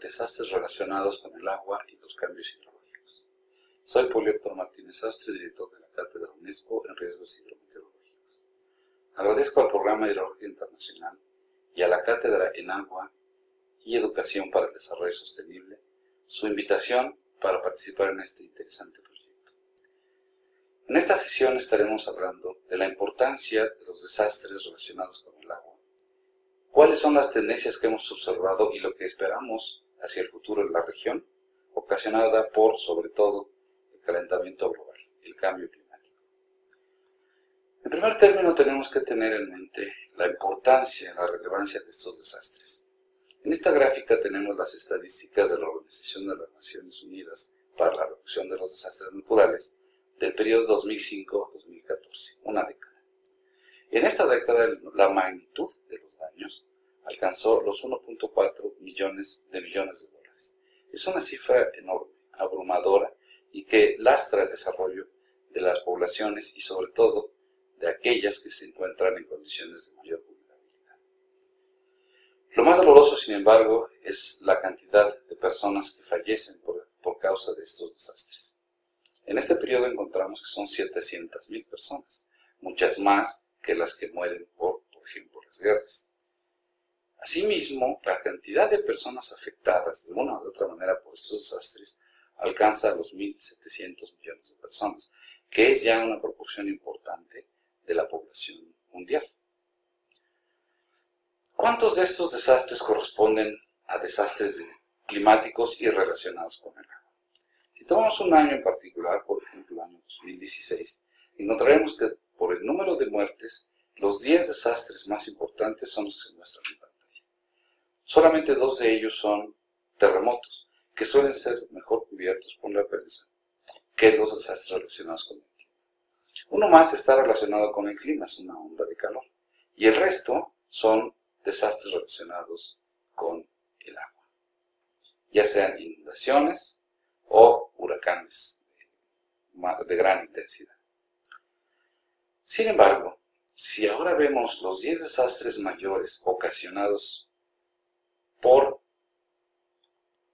desastres relacionados con el agua y los cambios hidrológicos. Soy Polióctor Martínez Austre, director de la Cátedra UNESCO en Riesgos Hidrometeorológicos. Agradezco al Programa Hidrológico Internacional y a la Cátedra en Agua y Educación para el Desarrollo Sostenible su invitación para participar en este interesante proyecto. En esta sesión estaremos hablando de la importancia de los desastres relacionados con el agua, cuáles son las tendencias que hemos observado y lo que esperamos hacia el futuro en la región, ocasionada por, sobre todo, el calentamiento global, el cambio climático. En primer término, tenemos que tener en mente la importancia, la relevancia de estos desastres. En esta gráfica tenemos las estadísticas de la Organización de las Naciones Unidas para la Reducción de los Desastres Naturales del periodo 2005-2014, una década. En esta década, la magnitud de los daños alcanzó los 1.4 millones de dólares. Es una cifra enorme, abrumadora, y que lastra el desarrollo de las poblaciones y sobre todo de aquellas que se encuentran en condiciones de mayor vulnerabilidad. Lo más doloroso, sin embargo, es la cantidad de personas que fallecen por causa de estos desastres. En este periodo encontramos que son 700.000 personas, muchas más que las que mueren por ejemplo, las guerras. Asimismo, la cantidad de personas afectadas de una u otra manera por estos desastres alcanza a los 1.700 millones de personas, que es ya una proporción importante de la población mundial. ¿Cuántos de estos desastres corresponden a desastres climáticos y relacionados con el agua? Si tomamos un año en particular, por ejemplo el año 2016, encontraremos que por el número de muertes, los 10 desastres más importantes son los que se muestran en pantalla. Solamente 2 de ellos son terremotos, que suelen ser mejor cubiertos por la prensa que los desastres relacionados con el clima. Uno más está relacionado con el clima, es una onda de calor. Y el resto son desastres relacionados con el agua, ya sean inundaciones o huracanes de gran intensidad. Sin embargo, si ahora vemos los 10 desastres mayores ocasionados por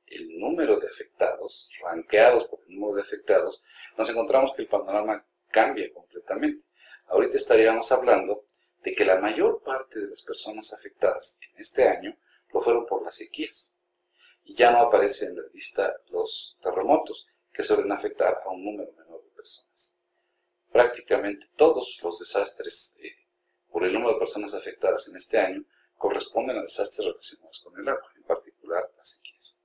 el número de afectados, rankeados por el número de afectados, nos encontramos que el panorama cambia completamente. Ahorita estaríamos hablando de que la mayor parte de las personas afectadas en este año lo fueron por las sequías. Y ya no aparecen en la lista los terremotos, que suelen afectar a un número menor de personas. Prácticamente todos los desastres por el número de personas afectadas en este año corresponden a desastres relacionados con el agua, en particular las sequías.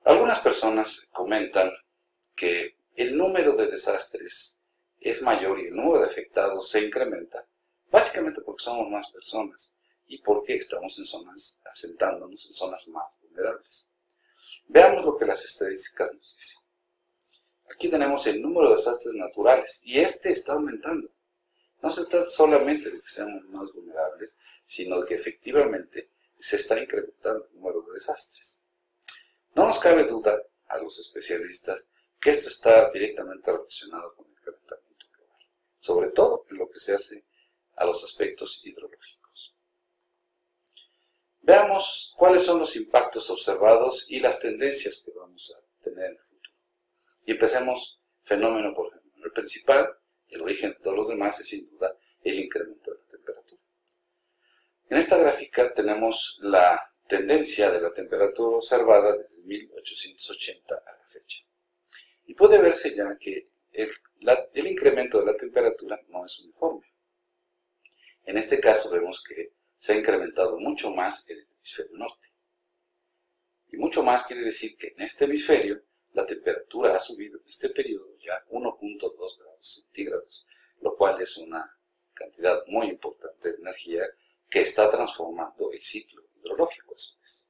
Algunas personas comentan que el número de desastres es mayor y el número de afectados se incrementa, básicamente porque somos más personas y porque estamos asentándonos en zonas más vulnerables. Veamos lo que las estadísticas nos dicen. Aquí tenemos el número de desastres naturales y este está aumentando. No se trata solamente de que seamos más vulnerables, sino de que efectivamente se está incrementando el número de desastres. No nos cabe duda a los especialistas que esto está directamente relacionado con el calentamiento global, sobre todo en lo que se hace a los aspectos hidrológicos. Veamos cuáles son los impactos observados y las tendencias que vamos a tener en el futuro. Y empecemos fenómeno por fenómeno. El principal, el origen de todos los demás, es sin duda el incremento de la temperatura. En esta gráfica tenemos la tendencia de la temperatura observada desde 1880 a la fecha. Y puede verse ya que el incremento de la temperatura no es uniforme. En este caso vemos que se ha incrementado mucho más en el hemisferio norte. Y mucho más quiere decir que en este hemisferio la temperatura ha subido en este periodo ya 1.2 grados centígrados, lo cual es una cantidad muy importante de energía que está transformando el ciclo hidrológico a su vez.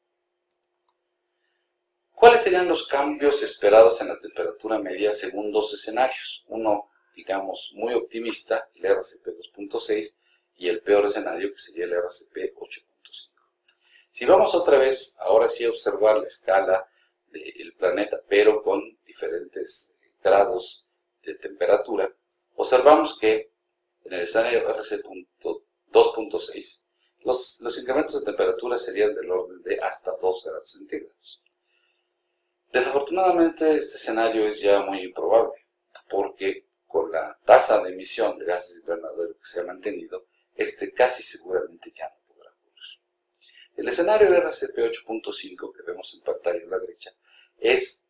¿Cuáles serían los cambios esperados en la temperatura media según 2 escenarios? Uno, digamos, muy optimista, el RCP 2.6, y el peor escenario, que sería el RCP 8.5. Si vamos otra vez, ahora sí a observar la escala del planeta, pero con diferentes grados de temperatura, observamos que en el escenario RC 2.6, los incrementos de temperatura serían del orden de hasta 2 grados centígrados. Desafortunadamente, este escenario es ya muy improbable, porque con la tasa de emisión de gases invernadero que se ha mantenido, casi seguramente ya no podrá ocurrir. El escenario RCP 8.5 que vemos en pantalla a la derecha es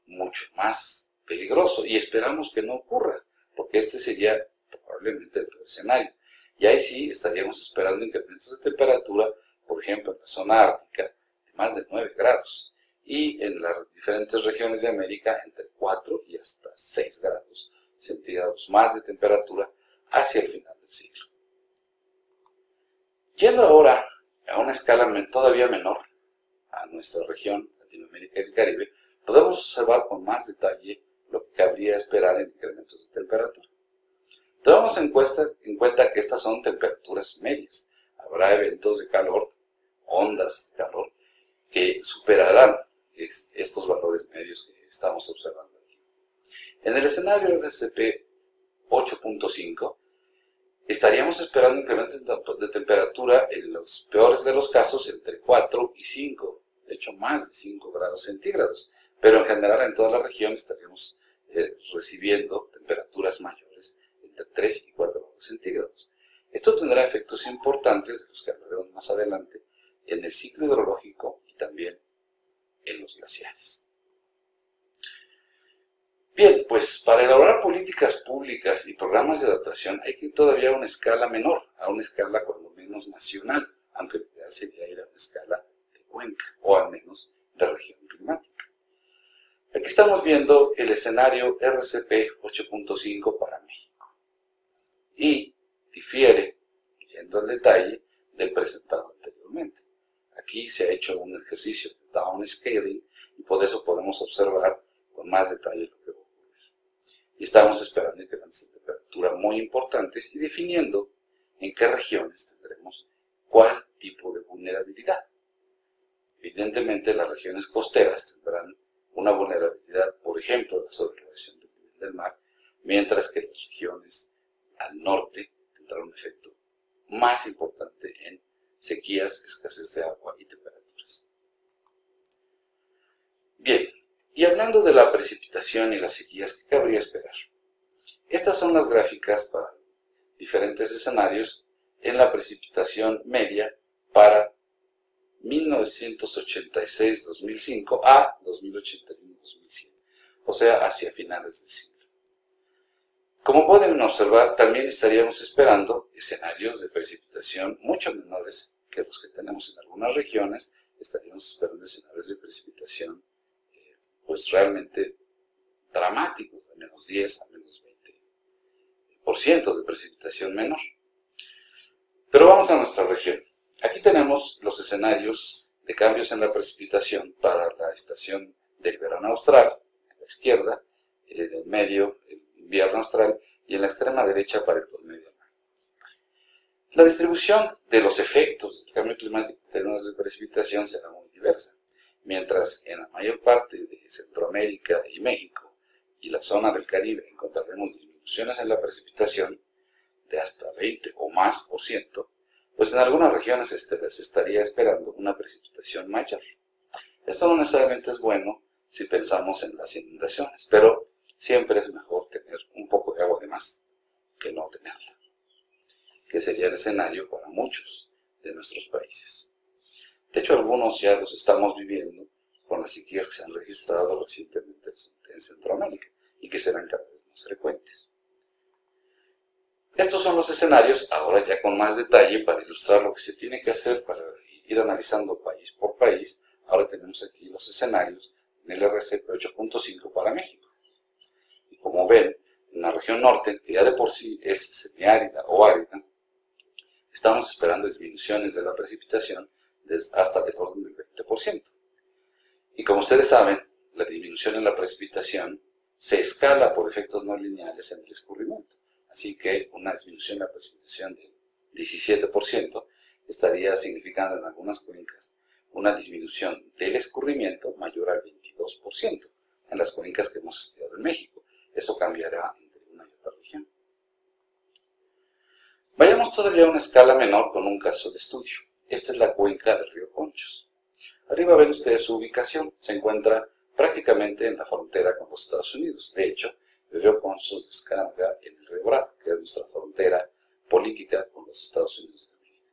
mucho más peligroso y esperamos que no ocurra, porque este sería probablemente el peor escenario. Y ahí sí estaríamos esperando incrementos de temperatura, por ejemplo, en la zona ártica, de más de 9 grados. Y en las diferentes regiones de América, entre 4 y hasta 6 grados centígrados más de temperatura hacia el final del siglo. Yendo ahora a una escala todavía menor, a nuestra región, Latinoamérica y el Caribe, podemos observar con más detalle lo que cabría esperar en incrementos de temperatura. Tomamos en cuenta que estas son temperaturas medias. Habrá eventos de calor, ondas de calor, que superarán estos valores medios que estamos observando aquí. En el escenario RCP 8.5, estaríamos esperando incrementos de temperatura en los peores de los casos entre 4 y 5, de hecho más de 5 grados centígrados, pero en general en toda la región estaríamos recibiendo temperaturas mayores entre 3 y 4 grados centígrados. Esto tendrá efectos importantes, de los que hablaremos más adelante, en el ciclo hidrológico y también en los glaciares. Bien, pues para elaborar políticas públicas y programas de adaptación hay que ir todavía a una escala menor, a una escala cuando menos nacional, aunque lo ideal sería ir a una escala de cuenca, o al menos de región climática. Aquí estamos viendo el escenario RCP 8.5 para México. Y difiere, yendo al detalle, del presentado anteriormente. Aquí se ha hecho un ejercicio de downscaling y por eso podemos observar con más detalle lo que va a ocurrir. Y estamos esperando incrementos de temperatura muy importantes y definiendo en qué regiones tendremos cuál tipo de vulnerabilidad. Evidentemente, las regiones costeras tendrán una vulnerabilidad, por ejemplo, la sobreelevación del nivel del mar, mientras que las regiones al norte tendrán un efecto más importante en sequías, escasez de agua y temperaturas. Bien, y hablando de la precipitación y las sequías, ¿qué cabría esperar? Estas son las gráficas para diferentes escenarios en la precipitación media para 1986-2005 a 2081-2007, o sea, hacia finales del siglo. Como pueden observar, también estaríamos esperando escenarios de precipitación mucho menores que los que tenemos en algunas regiones. Estaríamos esperando escenarios de precipitación pues realmente dramáticos, de menos 10 a menos 20% de precipitación menor. Pero vamos a nuestra región. Aquí tenemos los escenarios de cambios en la precipitación para la estación del verano austral, a la izquierda, en el medio, el invierno austral, y en la extrema derecha para el promedio anual. La distribución de los efectos del cambio climático en términos de precipitación será muy diversa. Mientras en la mayor parte de Centroamérica y México y la zona del Caribe encontraremos disminuciones en la precipitación de hasta 20 o más por ciento, pues en algunas regiones se estaría esperando una precipitación mayor. Esto no necesariamente es bueno si pensamos en las inundaciones, pero siempre es mejor tener un poco de agua de más que no tenerla, que sería el escenario para muchos de nuestros países. De hecho, algunos ya los estamos viviendo con las sequías que se han registrado recientemente en Centroamérica y que serán cada vez más frecuentes. Estos son los escenarios, ahora ya con más detalle, para ilustrar lo que se tiene que hacer para ir analizando país por país. Ahora tenemos aquí los escenarios en el RCP 8.5 para México. Y como ven, en la región norte, que ya de por sí es semiárida o árida, estamos esperando disminuciones de la precipitación hasta del orden del 20%. Y como ustedes saben, la disminución en la precipitación se escala por efectos no lineales en el escurrimiento. Así que una disminución en la precipitación del 17% estaría significando en algunas cuencas una disminución del escurrimiento mayor al 22% en las cuencas que hemos estudiado en México. Eso cambiará entre una y otra región. Vayamos todavía a una escala menor con un caso de estudio. esta es la cuenca del río Conchos. Arriba ven ustedes su ubicación, se encuentra prácticamente en la frontera con los Estados Unidos. De hecho, el río Conchos descarga en el río Bravo, que es nuestra frontera política con los Estados Unidos de América.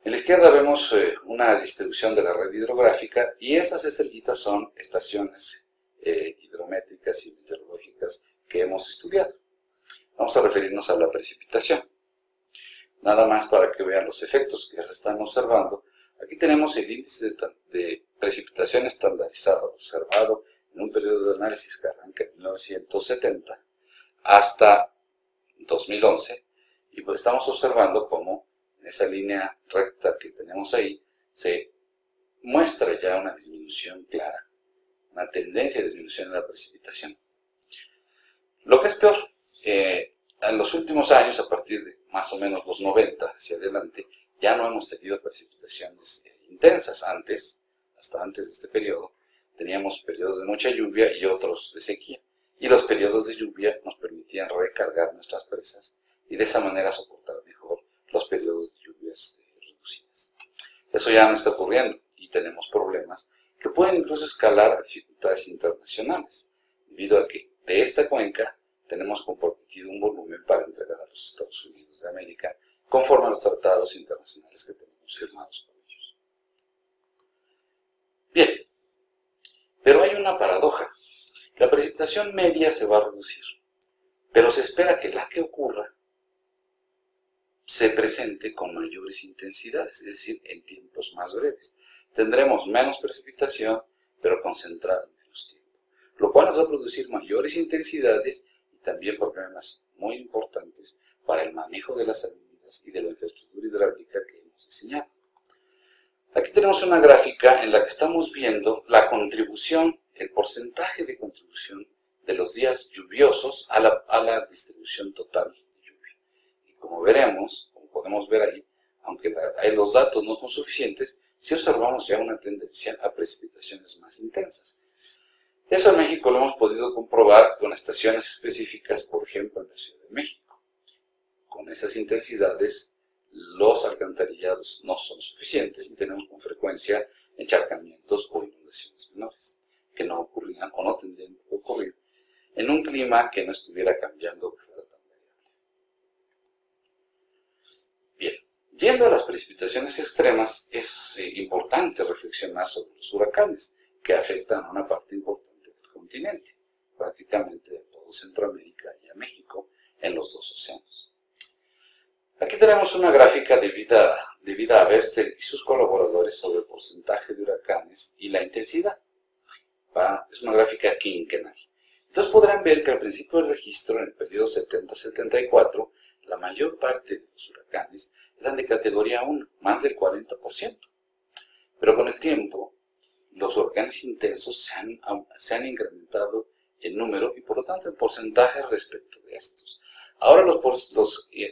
En la izquierda vemos una distribución de la red hidrográfica y esas estrellitas son estaciones hidrométricas y meteorológicas que hemos estudiado. Vamos a referirnos a la precipitación. Nada más para que vean los efectos que ya se están observando. Aquí tenemos el índice de precipitación estandarizado observado en un periodo de análisis que arranca en 1970 hasta 2011 y pues estamos observando cómo en esa línea recta que tenemos ahí se muestra ya una disminución clara, una tendencia de disminución en la precipitación. Lo que es peor, en los últimos años, a partir de más o menos los 90 hacia adelante, ya no hemos tenido precipitaciones intensas. Hasta antes de este periodo, teníamos periodos de mucha lluvia y otros de sequía. Y los periodos de lluvia nos permitían recargar nuestras presas y de esa manera soportar mejor los periodos de lluvias reducidas. Eso ya no está ocurriendo y tenemos problemas que pueden incluso escalar a dificultades internacionales, debido a que de esta cuenca tenemos comprometido un volumen para entregar a los Estados Unidos de América conforme a los tratados internacionales que tenemos firmados con ellos. Bien, pero hay una paradoja. La precipitación media se va a reducir, pero se espera que la que ocurra se presente con mayores intensidades, es decir, en tiempos más breves. Tendremos menos precipitación, pero concentrada en menos tiempo, lo cual nos va a producir mayores intensidades y también problemas muy importantes para el manejo de las avenidas y de la infraestructura hidráulica que hemos diseñado. Aquí tenemos una gráfica en la que estamos viendo la contribución, el porcentaje de contribución de los días lluviosos a la distribución total de lluvia. Y como veremos, como podemos ver ahí, aunque los datos no son suficientes, sí observamos ya una tendencia a precipitaciones más intensas. Eso en México lo hemos podido comprobar con estaciones específicas, por ejemplo en la Ciudad de México. Con esas intensidades, los alcantarillados no son suficientes y tenemos con frecuencia encharcamientos o inundaciones menores, que no ocurrían o no tendrían que ocurrir en un clima que no estuviera cambiando o que fuera tan variable. Bien, yendo a las precipitaciones extremas, es importante reflexionar sobre los huracanes, que afectan a una parte importante del continente, prácticamente a todo Centroamérica y a México, en los dos océanos. Aquí tenemos una gráfica de vida a Webster y sus colaboradores sobre el porcentaje de huracanes y la intensidad. Es una gráfica quinquenal. Entonces podrán ver que al principio del registro, en el periodo 70-74, la mayor parte de los huracanes eran de categoría 1, más del 40%. Pero con el tiempo, los huracanes intensos se han incrementado en número y por lo tanto en porcentaje respecto de estos. Ahora los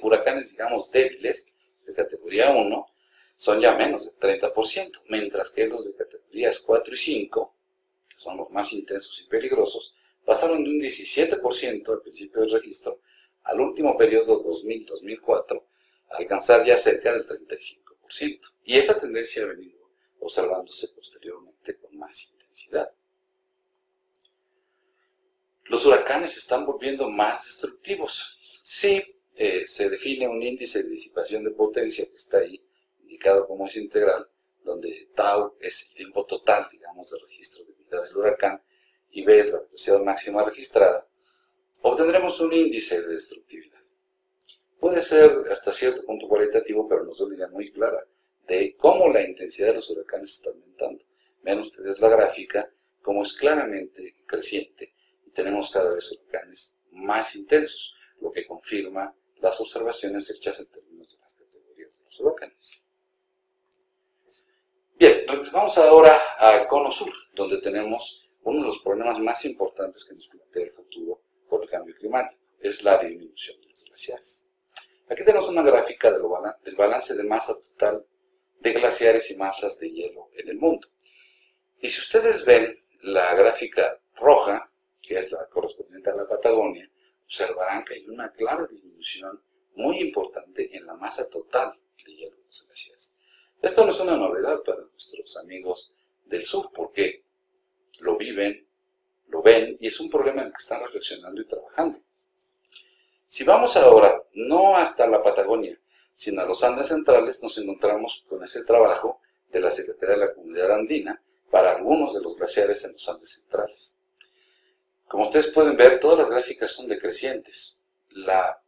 huracanes, digamos, débiles, de categoría 1, son ya menos del 30%, mientras que los de categorías 4 y 5, que son los más intensos y peligrosos, pasaron de un 17% al principio del registro al último periodo 2000-2004, a alcanzar ya cerca del 35%. Y esa tendencia ha venido observándose posteriormente con más intensidad. Los huracanes se están volviendo más destructivos. Sí, se define un índice de disipación de potencia que está ahí, indicado como es integral, donde tau es el tiempo total, digamos, de registro de vida del huracán, y b es la velocidad máxima registrada, obtendremos un índice de destructividad. Puede ser hasta cierto punto cualitativo, pero nos da una idea muy clara de cómo la intensidad de los huracanes está aumentando. Vean ustedes la gráfica, como es claramente creciente, y tenemos cada vez huracanes más intensos, lo que confirma las observaciones hechas en términos de las categorías de los huracanes. Bien, vamos ahora al cono sur, donde tenemos uno de los problemas más importantes que nos plantea el futuro por el cambio climático, es la disminución de los glaciares. Aquí tenemos una gráfica del balance de masa total de glaciares y masas de hielo en el mundo. Y si ustedes ven la gráfica roja, que es la correspondiente a la Patagonia, observarán que hay una clara disminución muy importante en la masa total de hielo de los glaciares. lo viven, lo ven, y es un problema en el que están reflexionando y trabajando. Si vamos ahora, no hasta la Patagonia, sino a los Andes centrales, nos encontramos con ese trabajo de la Secretaría de la Comunidad Andina para algunos de los glaciares en los Andes centrales. Como ustedes pueden ver, todas las gráficas son decrecientes. La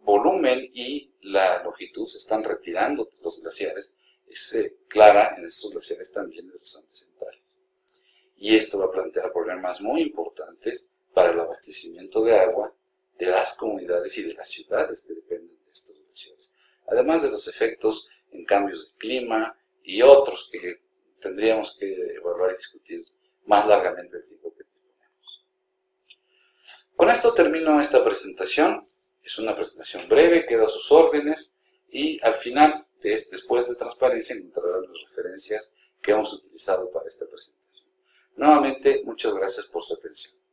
volumen y la longitud se están retirando de los glaciares. Es clara en estos glaciares también de los Andes centrales. Y esto va a plantear problemas muy importantes para el abastecimiento de agua de las comunidades y de las ciudades que dependen de estos glaciares. Además de los efectos en cambios de clima y otros que tendríamos que evaluar y discutir más largamente el tiempo que disponemos. Con esto termino esta presentación. Es una presentación breve, queda a sus órdenes y al final, después de transparencia, encontrarán las referencias que hemos utilizado para esta presentación. Nuevamente, muchas gracias por su atención.